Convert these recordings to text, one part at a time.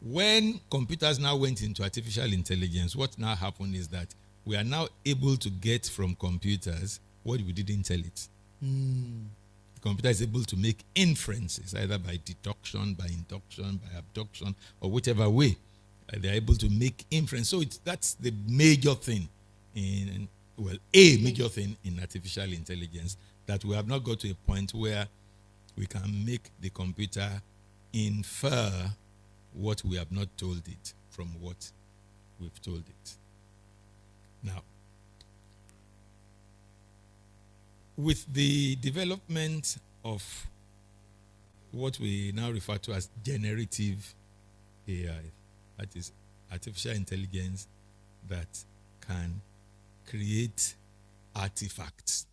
when computers now went into artificial intelligence, what now happened is that we are now able to get from computers what we didn't tell it. The computer is able to make inferences, either by deduction, by induction, by abduction, or whichever way. They're able to make inference. So that's the major thing a major thing in artificial intelligence, that we have not got to a point where we can make the computer infer what we have not told it from what we've told it. Now, with the development of what we now refer to as generative AI, that is artificial intelligence that can create artifacts.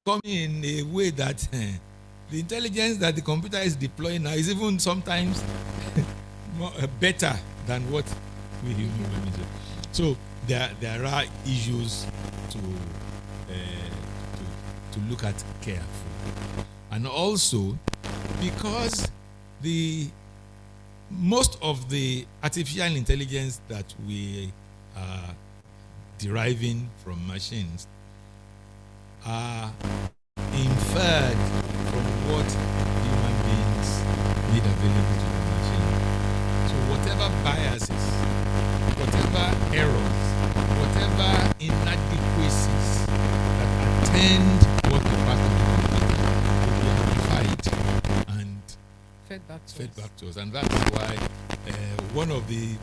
Coming in a way that the intelligence that the computer is deploying now is even sometimes better than what we humans do. So there are issues to look at carefully, and also because most of the artificial intelligence that we are deriving from machines are inferred from what human beings made available to the machine. So whatever biases, whatever errors, whatever inadequacies that attend what the part of the computer will be amplified and fed back to us. And that's why one of the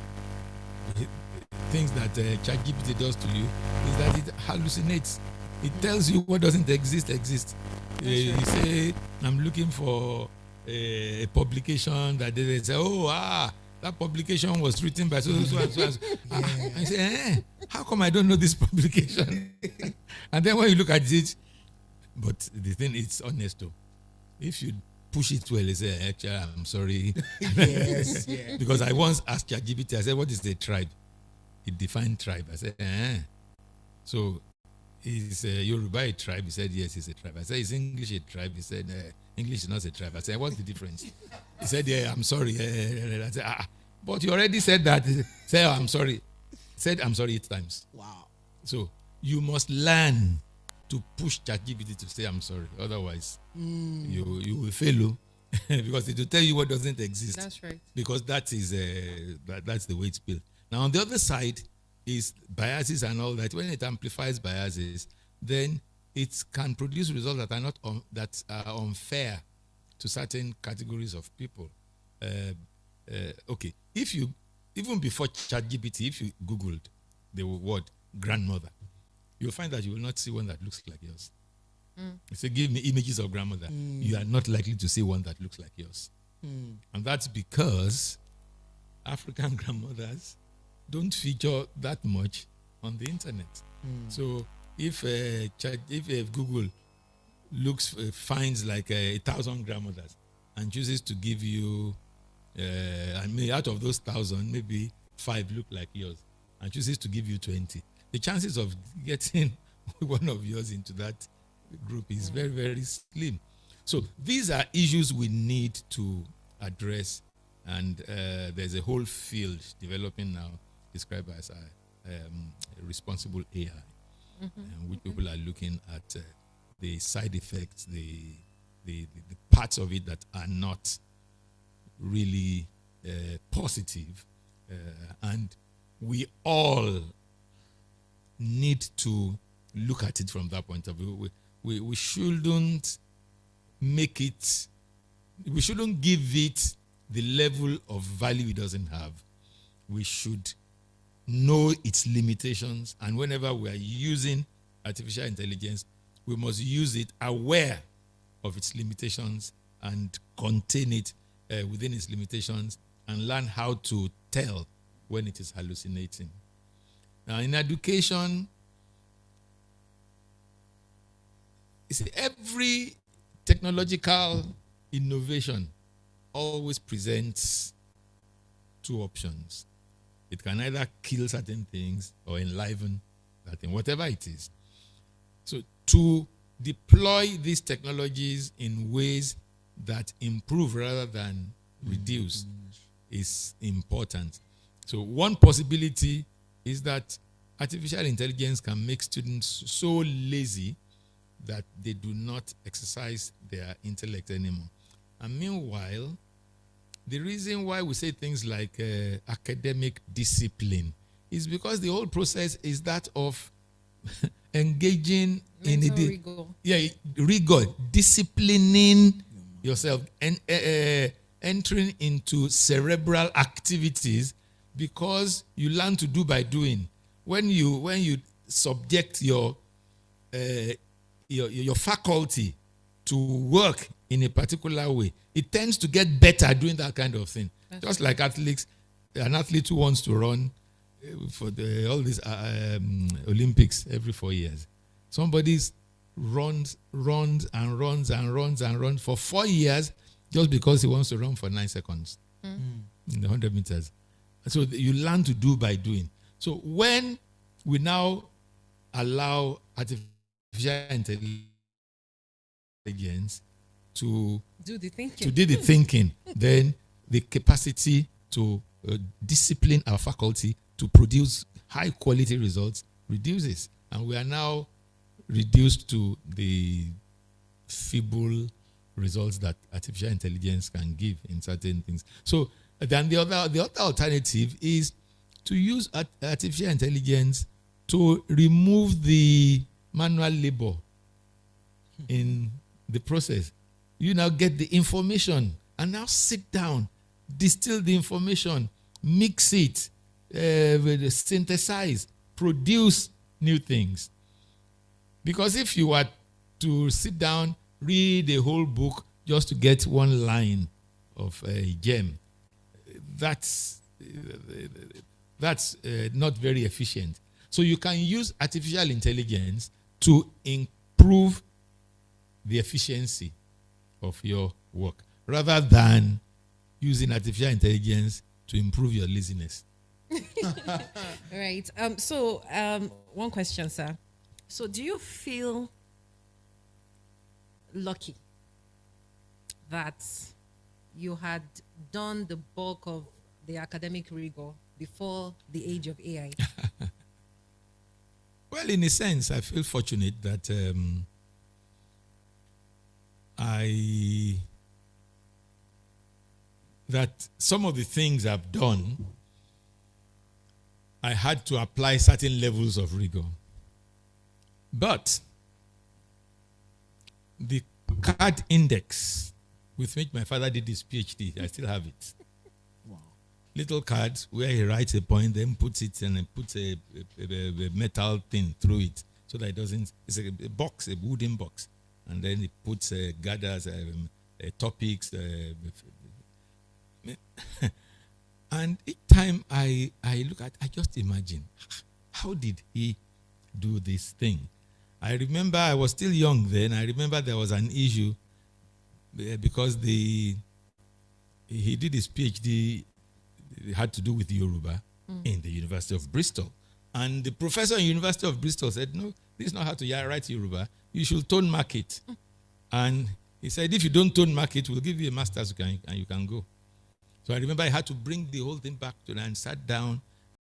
things that ChatGPT does to you is that it hallucinates. It tells you what doesn't exist. You say, I'm looking for a publication that they say, that publication was written by so and so. I say, how come I don't know this publication? And then when you look at it, but the thing is honest though. If you push it well, you say, actually, I'm sorry. Yes. Because I once asked ChatGPT, I said, what is the tribe? It defined tribe. I said, So is Yoruba a tribe? He said, yes, it's a tribe. I said, is English a tribe? He said, English is not a tribe. I said, what's the difference? He said, yeah, I'm sorry. I said, but you already said that. Say, I'm sorry. Said, I'm sorry 8 times. Wow. So you must learn to push ChatGPT to say, I'm sorry. Otherwise, you will fail. Because it will tell you what doesn't exist. That's right. Because that's the way it's built. Now, on the other side, is biases and all that. When it amplifies biases, then it can produce results that are not that are unfair to certain categories of people. Okay, if you even before ChatGPT, if you Googled the word grandmother, you'll find that you will not see one that looks like yours. You say, give me images of grandmother. You are not likely to see one that looks like yours. And that's because African grandmothers don't feature that much on the internet. So if Google finds like 1,000 grandmothers and chooses to give you, out of those 1,000, maybe 5 look like yours, and chooses to give you 20, the chances of getting one of yours into that group is very, very slim. So these are issues we need to address, and there's a whole field developing now described as responsible AI, which people are looking at the side effects, the parts of it that are not really positive, and we all need to look at it from that point of view. We shouldn't make it, we shouldn't give it the level of value it doesn't have. We should know its limitations, and whenever we are using artificial intelligence, we must use it aware of its limitations and contain it within its limitations and learn how to tell when it is hallucinating. Now, in education, you see, every technological innovation always presents two options. It can either kill certain things or enliven that thing, whatever it is. So to deploy these technologies in ways that improve rather than reduce is important. So one possibility is that artificial intelligence can make students so lazy that they do not exercise their intellect anymore. And meanwhile, the reason why we say things like academic discipline is because the whole process is that of engaging Mental in rigor. rigor, disciplining yourself, and entering into cerebral activities, because you learn to do by doing. When you subject your faculty to work in a particular way, it tends to get better doing that kind of thing. That's just like athletes, an athlete who wants to run for all these Olympics every 4 years. Somebody runs for 4 years just because he wants to run for 9 seconds in the 100 meters. So you learn to do by doing. So when we now allow artificial intelligence to do the thinking, then the capacity to discipline our faculty to produce high quality results reduces, and we are now reduced to the feeble results that artificial intelligence can give in certain things. So then the other alternative is to use artificial intelligence to remove the manual labor in the process. You now get the information and now sit down, distill the information, mix it, synthesize, produce new things. Because if you were to sit down, read a whole book just to get one line of a gem, that's not very efficient. So you can use artificial intelligence to improve the efficiency of your work rather than using artificial intelligence to improve your laziness. Right. One question, sir. So do you feel lucky that you had done the bulk of the academic rigor before the age of AI? Well, in a sense, I feel fortunate that that some of the things I've done, I had to apply certain levels of rigor. But the card index with which my father did his PhD, I still have it. Wow. Little cards where he writes a point, then puts it and then puts a metal thing through it so that it doesn't. It's a box, a wooden box, and then it puts gathers, topics. And each time I look at, I just imagine, how did he do this thing? I remember I was still young then. I remember there was an issue because he did his PhD, it had to do with Yoruba in the University of Bristol. And the professor in the University of Bristol said, no, this is not how to write Yoruba. You should tone mark it. And he said, if you don't tone mark it, we'll give you a master's and you can go. So I remember I had to bring the whole thing back to and sat down